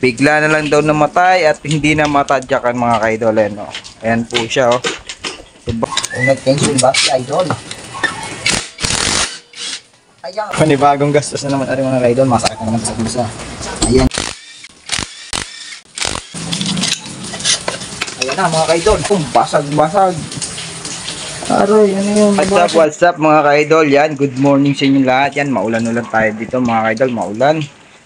Bigla na lang daw namatay at hindi na matadyakan mga ka-idol. Ayan, oh. Ayan po siya, oh. Nag-tension ba si idol? Ayan. Panibagong gastos na naman ari mga ka-idol. Masakit na naman sa bulsa. Ayan. Ayan na mga ka-idol. Basag-basag. Aray, ano yun? What's up mga ka-idol? Yan, good morning sa inyo lahat. Yan, maulan-ulan tayo dito mga ka-idol. Maulan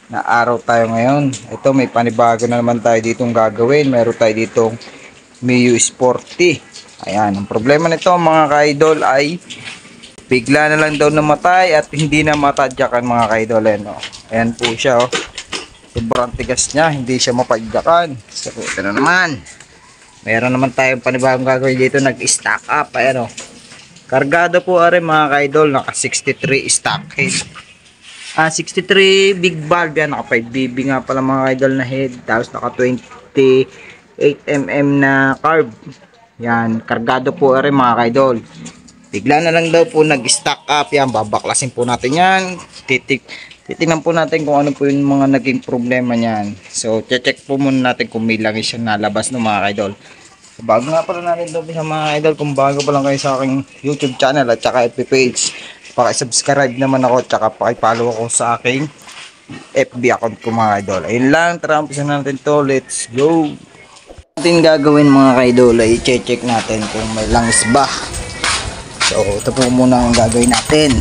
na araw tayo ngayon. Ito, may panibago na naman tayo ditong gagawin. Meron tayo ditong Mio Sporty. Ayan, ang problema nito mga ka-idol ay bigla na lang daw namatay at hindi na matadyakan mga ka-idol. Ayan, oh. Ayan po siya, oh. Sobrang tigas niya, hindi siya mapadyakan. So, ito na naman. Meron naman tayong panibagong gagawin dito, nag-stack up. Ayan, oh. Kargado po are mga ka-idol, naka 63 stock head. 63 big valve yan, naka 5BB nga pala mga ka-idol na head. Tapos naka 28mm na carb. Yan, kargado po are mga ka-idol. Bigla na lang daw po nag-stack up yan, babaklasin po natin yan. Titingnan po natin kung ano po yung mga naging problema niyan. So, check po muna natin kung may langis siya nalabas no mga ka-idol. Bago nga pala natin ito sa mga idol, kung bago pa lang kayo sa aking YouTube channel at saka FB page, paki-subscribe naman ako at saka paki-follow ako sa aking FB account ko mga idol. Ayun lang, tara umpisan natin to, let's go! Ating gagawin mga ka-idol ay i-check natin kung may langis ba. So, ito po muna ang gagawin natin.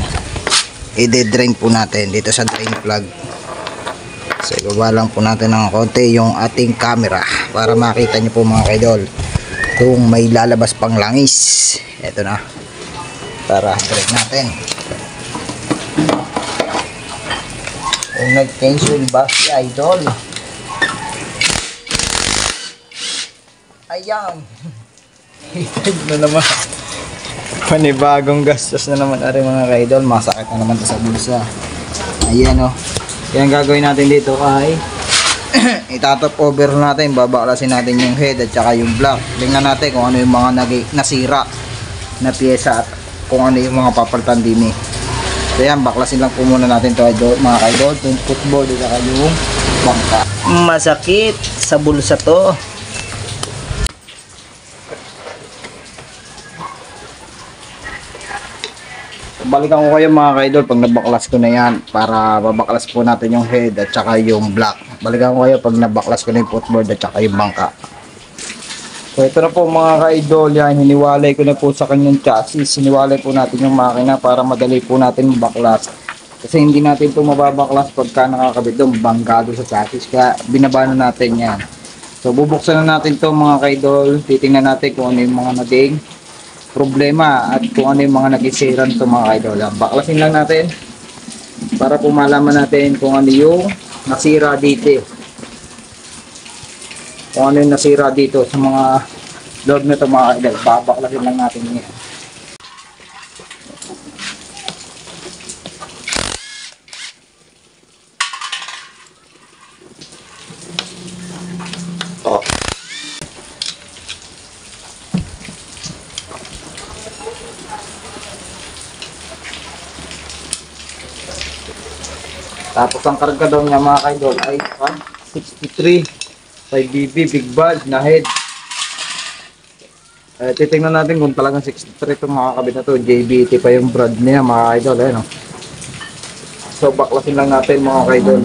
I-drain po natin dito sa drain plug. So, ibaba lang po natin ng konti yung ating camera para makita nyo po mga ka-idol kung may lalabas pang langis. Ito na. Tara, drain natin. Kung nag-tension ba si idol? Ayan. Hitag na naman. Panibagong gastos na naman ari mga ka-idol. Masakit na naman sa bulsa. Ayan, oh. Yan gagawin natin dito ay itatop over natin, babaklasin natin yung head at saka yung block. Tingnan natin kung ano yung mga nasira na pyesa at kung ano yung mga papalitan din eh. So yan, baklasin lang po muna natin to mga ka-idol, yung footboard at saka yung bangka. Masakit sa bulsa to. Balikan ko kayo mga ka-idol pag nabaklas ko na yan para babaklas po natin yung head at saka yung block. Balikan ko kayo pag nabaklas ko na yung footboard at saka yung bangka. So ito na po mga ka-idol, yan, hiniwalay ko na po sa kanyang chassis. Hiniwalay po natin yung makina para madali po natin mabaklas. Kasi hindi natin ito mababaklas pagka nakakabit doon, bangkado sa chassis. Kaya binaba na natin yan. So bubuksan na natin to mga ka-idol. Titingnan natin kung ano yung mga naging problema at kung ano yung mga nagisiran to mga ka-idol. Baklasin lang natin para po malaman natin kung ano yung nasira dito. Kung ano yung nasira dito sa mga loob na ito mga ka-idol. Babaklasin lang natin yan. Oh. Tapos ang karga daw niya mga ka-idol ay 63 5BB big valve na head. Titingnan natin kung talagang 63 itong makakabit na to. JBT pa yung brand niya mga ka-idol. Ayan, oh. So baklasin lang natin mga ka-idol.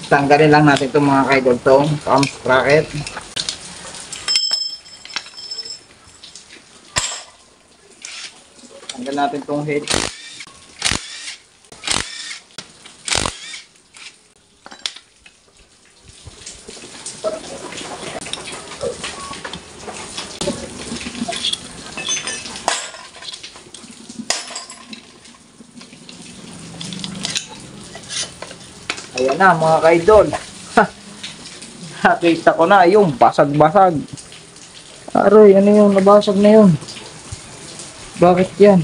Tanggalin lang natin itong mga ka-idol, itong cam sprocket. Tanggal natin itong head. Ayan na mga ka-idol. Nakita ko na yung basag-basag. Aroy, ano yung nabasag na yun? Bakit yan?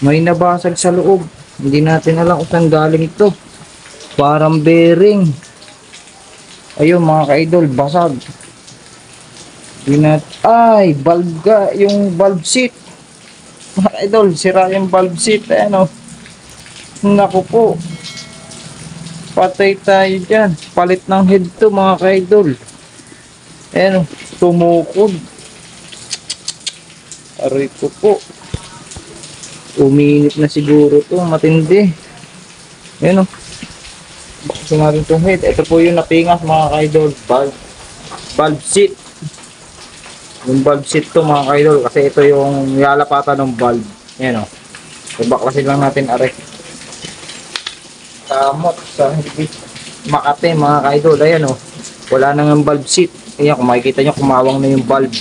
May nabasag sa loob. Hindi natin alam kung saan galing ito. Parang bearing. Ayun mga ka-idol, basag. Ay, valve ga, yung valve seat. Mga ka-idol, sira yung valve seat. Ayan o. Naku po. Patay tayo dyan. Palit ng head to mga ka-idol. Ayan o, tumukod. Aray ko po. Uminit na siguro to, matindi. Ayan o. Gusto natin itong head. Ito po yung napingas mga ka-idol. Valve seat. Yung valve seat to mga ka-idol. Kasi ito yung nilalapatan ng valve. Ayan o. Baklasin lang natin aray. Kamot sa hindi Makate mga ka-idol. Ayan o. Wala nang ang valve seat. Ayan kung makikita nyo kumawang na yung valve.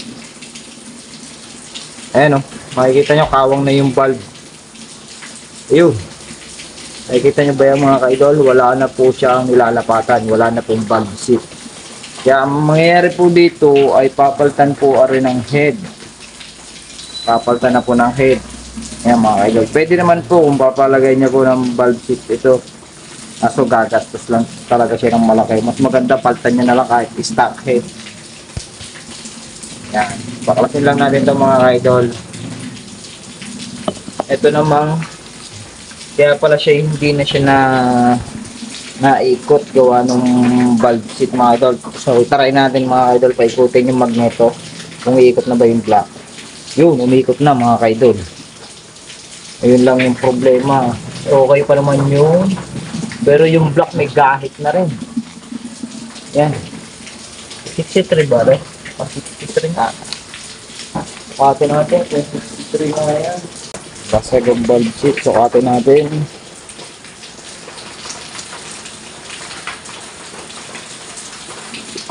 Ayan o. Makikita nyo kawang na yung valve. Ayun. Nakikita nyo ba yung mga ka-idol? Wala na po siyang nilalapatan. Wala na pong valve seat. Kaya ang mangyayari po dito ay papalitan po rin ng head. Papalitan na po ng head. Ayan mga ka-idol. Pwede naman po kung papalagay niya po ng valve seat ito. Kaso gagastos lang talaga siya ng malaki. Mas maganda palitan niya na lang kahit stock head. Yan. Baklasin lang natin ito mga ka-idol. Ito namang kaya pala siya hindi na siya naikot gawa ng valve seat mga idol. So try natin mga idol paikutin yung magneto kung iikot na ba yung block. Yun, umiikot na mga idol. Ayun lang yung problema. Okay pa naman yung pero yung block may gahit na rin. Yan. 63 ba rin? 63 na. Sukatin natin kung 63 na yan. Basag ang valve seat. Sukatin natin.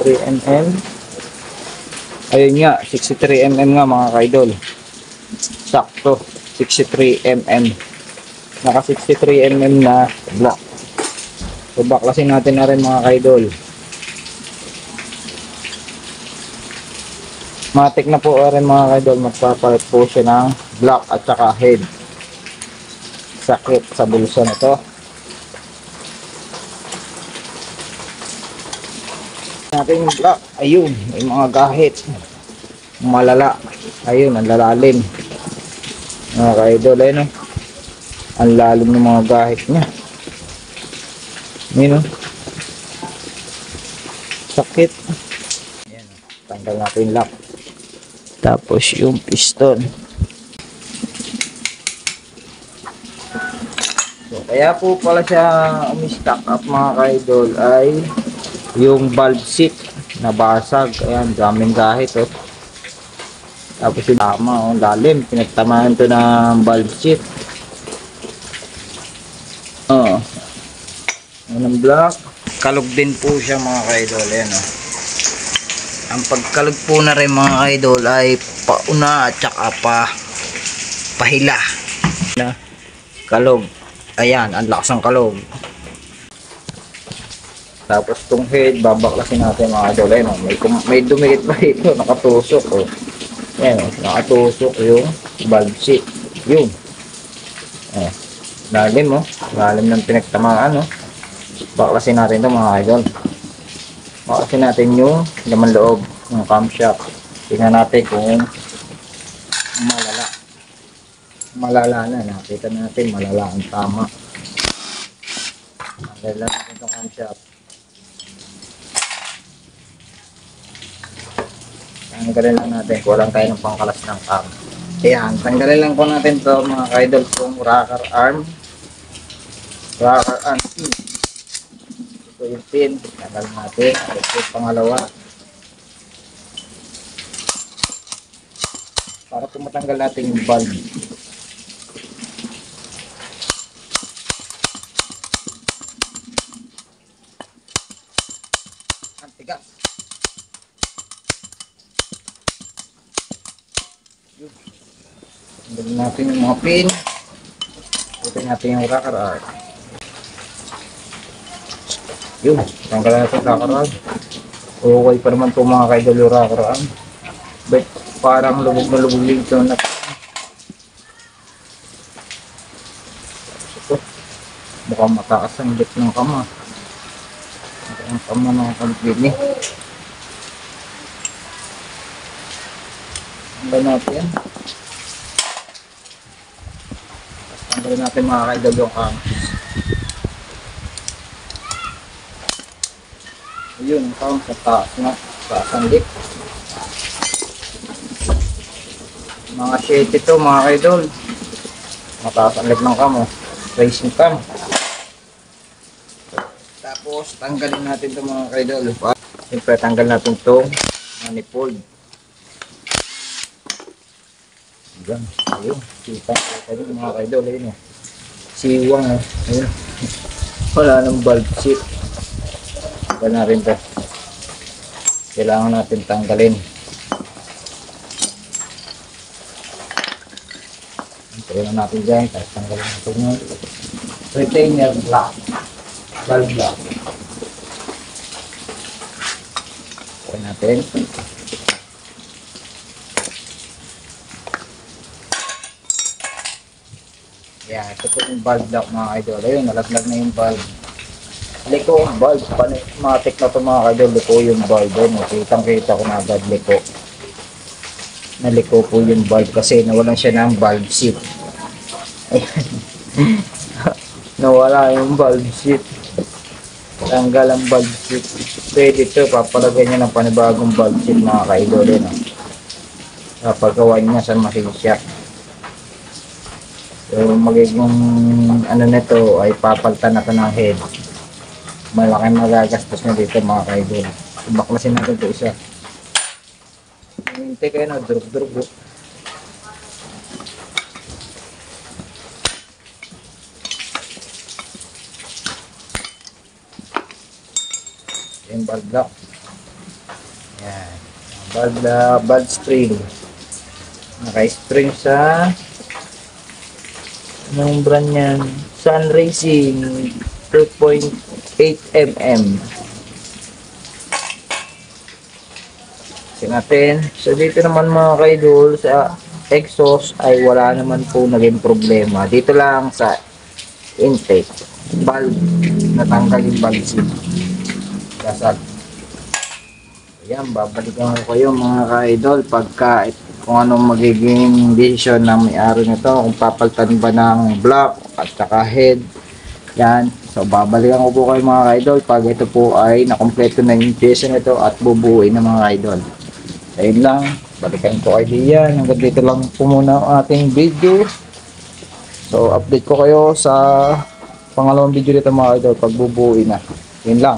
mm. Ayun nga, 63 mm nga mga ka-idol. Sakto, 63 mm. Naka 63 mm na block. So baklasin natin na rin mga ka-idol. Matik na po rin mga ka-idol. Magpapalit po siya ng block at saka head. Sakit sa bulsa na to. Natin yung block. Ayun, may mga gahit. Malala. Ayun, ang lalalim. Mga ka-idol, ayun o. Ang lalim ng mga gahit niya. Ayun o. Sakit. Ayan o. Tanggal natin yung lock. Tapos yung piston. So, kaya po pala siya umi-stock up mga ka-idol ay yung valve seat nabasag. Ayan, daming gahit oh. Tapos yung tama oh, lalim. Pinagtamaan to ng valve seat. Oh. Anong block? Kalog din po siya mga ka-idol. Ayan oh. Ang pagkalog po na rin mga ka-idol ay pauna at saka pahila na kalog. Ayan, ang lakas ng kalog. Tapos tong head, babaklasin natin mga idol. Ayan, may dumikit pa ito, nakatusok. Oh. Ayan, nakatusok yung valve seat. Yun. Lalim, oh. Lalim ng pinagtamaan. Oh. Baklasin natin ito mga idol. Baklasin natin yung laman loob ng camshaft. Tingnan natin kung malala na. Nakita natin malala ang tama. Tanggalin lang natin itong camshaft. Tanggalin lang natin. Kulang tayo ng pangkalas ng cam. Ayan. Tanggalin lang po natin ito mga ka-idol kung rocker arm. Rocker arm pin. Ito yung pin. Tanggalin natin. Ito yung pangalawa. Para tumatanggal natin yung valve. Tigas. Tanggalin natin yung mga pin. Putay natin yung rocker arm. Yun, tanggalan natin kakaraan. Okay pa naman po mga kaidol yung kakaraan. But parang lubog na lubog dito na. Ito, mukhang mataas ang lit ng kama. Ang kama ng kampini. Tanggal natin. Tanggalin natin mga kaidol yung kama. Ayun, ang kama sa taas na. Taas ang lit. Mga 7 to mga kaidol. Mataas ang lit ng kama. Racing cam. Tapos tanggalin natin ito mga kaidol. Siyempre tanggal natin itong manifold. Ayan, ayun. Kita natin mga kaidol. Ayun, siwang. Ayun. Wala nang valve sheet. Tanggal na rin ito. Kailangan natin tanggalin. Tanggalin natin dyan. Tapos tanggalin natin yung retainer block. Valve block. Tanggalin natin. Yan, ito po yung valve block mga idol. Ayun, nalaglag na yung valve. Liko ang valve. Matik na ito mga idol. Liko yung valve. Ayun, kitang-kita ko na agad liko. Naliko po yung valve kasi nawalan siya ng valve seat. Nawala yung valve seat. Tanggal ang valve seat. Pwede ito, papalagay niya ng panibagong valve seat mga kaidol. Papagawa niya sa machine. So magiging ano nito ay papalitan natin ng head. Malaking magagastos na dito mga kaidol. Baklasin natin ito isa. Hintay kayo na, drug. Yung valve lock. Yan. Valve spring. Naka-spring sa anong brand yan? Sun Racing 2.8 mm. Kasi natin. So dito naman mga kaidol sa exhaust ay wala naman po naging problema. Dito lang sa intake valve natanggal yung valve seat. Dasal. Ayan, babalikan ko kayo mga kaidol pagka kung anong magiging decision ng may-ari nito, kung papalitan ba ng block at saka head. Yan. So babalikan ko po kayo mga kaidol pag ito po ay nakompleto na yung piesa nito at bubuuin ng mga kaidol. Ayun lang, balikan ko kayo diyan. Hanggang dito lang po muna ang ating video. So update ko kayo sa pangalawang video dito mga kaidol pag bubuuin na. Yun lang.